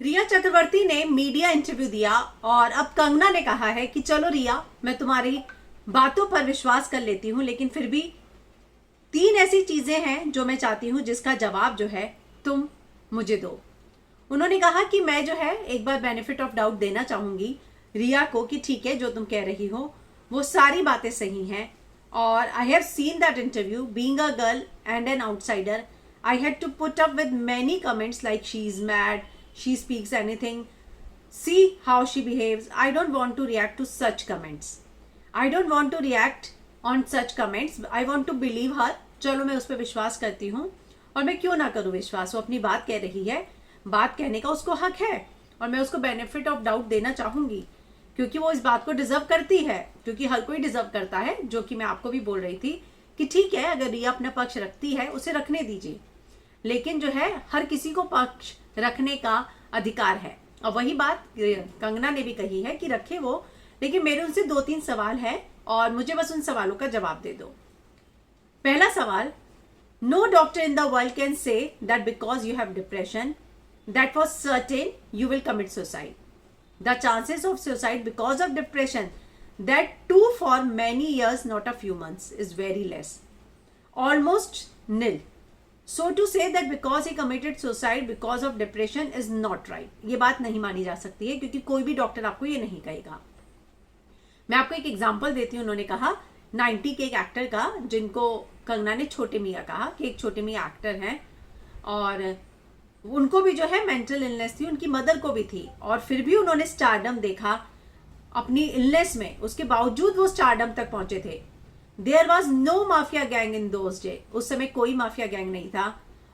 रिया चक्रवर्ती ने media interview दिया और अब कंगना ने कहा है कि चलो रिया, मैं तुम्हारी बातों पर विश्वास कर लेती हूं, लेकिन फिर भी 3 ऐसी चीजें हैं जो मैं चाहती हूं जिसका जवाब जो है तुम मुझे दो। उन्होंने कहा कि मैं जो है एक बार बेनिफिट ऑफ डाउट देना चाहूंगी रिया को कि ठीक है, जो तुम कह रही हो वो सारी बातें सही हैं, और I have seen that interview, being a girl and an outsider I had to put up with many comments like she's mad, she speaks anything, see how she behaves. I don't want to react to such comments. I don't want to react on such comments. I want to believe her. चलो मैं उस पर विश्वास करती हूँ, और मैं क्यों ना करूँ विश्वास, वो अपनी बात कह रही है, बात कहने का उसको हक है, और मैं उसको बेनिफिट ऑफ डाउट देना चाहूंगी क्योंकि वो इस बात को डिजर्व करती है, क्योंकि हर कोई डिजर्व करता है। जो कि मैं आपको भी बोल रही थी कि ठीक है, अगर रिया अपना पक्ष रखती है उसे रखने दीजिए, लेकिन जो है हर किसी को पक्ष रखने का अधिकार है। और वही बात कंगना ने भी कही है कि रखे वो, लेकिन मेरे उनसे 2-3 सवाल है और मुझे बस उन सवालों का जवाब दे दो। पहला सवाल, no doctor in the world can say that because you have depression that for certain you will commit suicide. The chances of suicide because of depression that too for many years not a few months is very less, almost nil. So to say that because he committed suicide because of depression is not right. ये बात नहीं मानी जा सकती है क्योंकि कोई भी डॉक्टर आपको ये नहीं कहेगा। मैं आपको एक एग्जांपल देती हूँ। उन्होंने कहा 90 के एक एक्टर का, जिनको कंगना ने छोटे मियाँ कहा कि एक छोटे मियाँ एक्टर हैं, और उनको भी जो है मेंटल इलनेस थी, उनकी मदर को भी थी, और फिर भी उन्होंने स्टारडम देखा अपनी इलनेस में, उसके बावजूद वो स्टारडम तक पहुंचे थे। There was no mafia gang in those days. उस समय कोई माफिया गैंग नहीं था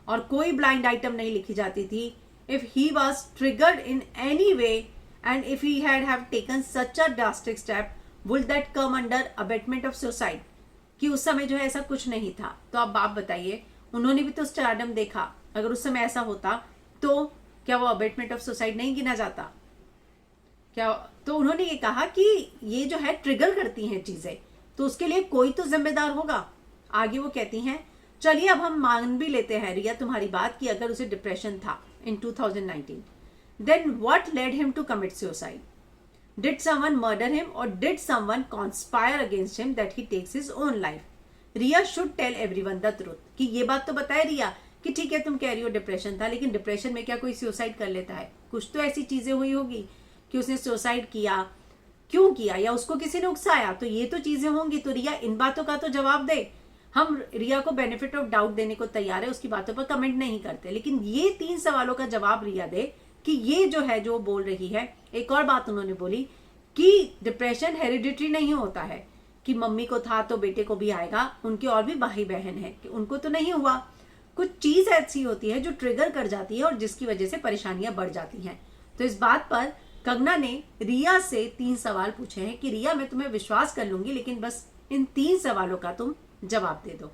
और कोई ब्लाइंड आइटम नहीं लिखी जाती थी। If he was triggered in any way and if he have taken such a drastic step, would that come under abetment of suicide? कि उस समय जो है ऐसा कुछ नहीं था। तो अब आप बताइए, उन्होंने भी तो स्टारडम देखा, अगर उस समय ऐसा होता तो क्या वो अबेटमेंट ऑफ सुसाइड नहीं गिना जाता क्या? तो उन्होंने ये कहा कि ये जो है ट्रिगर करती हैं चीजें, तो उसके लिए कोई तो जिम्मेदार होगा। आगे वो कहती हैं, चलिए अब हम मान भी लेते हैं रिया तुम्हारी बात कि अगर उसे डिप्रेशन था in 2019, then what led him to commit suicide? Did someone murder him और did someone conspire against him that he takes his own life? Rhea should tell everyone the truth कि ये बात तो बताए रिया कि ठीक है तुम कह रही हो डिप्रेशन था, लेकिन डिप्रेशन में क्या कोई सुसाइड कर लेता है? कुछ तो ऐसी चीजें हुई होगी कि उसने सुसाइड किया, क्यों किया, या उसको किसी ने उकसाया, तो ये तो चीजें होंगी। तो रिया इन बातों का तो जवाब दे। हम रिया को बेनिफिट ऑफ डाउट देने को तैयार है, उसकी बातों पर कमेंट नहीं करते, लेकिन ये 3 सवालों का जवाब रिया दे कि ये जो है जो बोल रही है। एक और बात उन्होंने बोली कि डिप्रेशन हेरिडिटरी नहीं होता है कि मम्मी को था तो बेटे को भी आएगा, उनके और भी भाई बहन है कि उनको तो नहीं हुआ। कुछ चीज ऐसी होती है जो ट्रिगर कर जाती है और जिसकी वजह से परेशानियां बढ़ जाती हैं। तो इस बात पर कंगना ने रिया से 3 सवाल पूछे हैं कि रिया मैं तुम्हें विश्वास कर लूंगी, लेकिन बस इन 3 सवालों का तुम जवाब दे दो।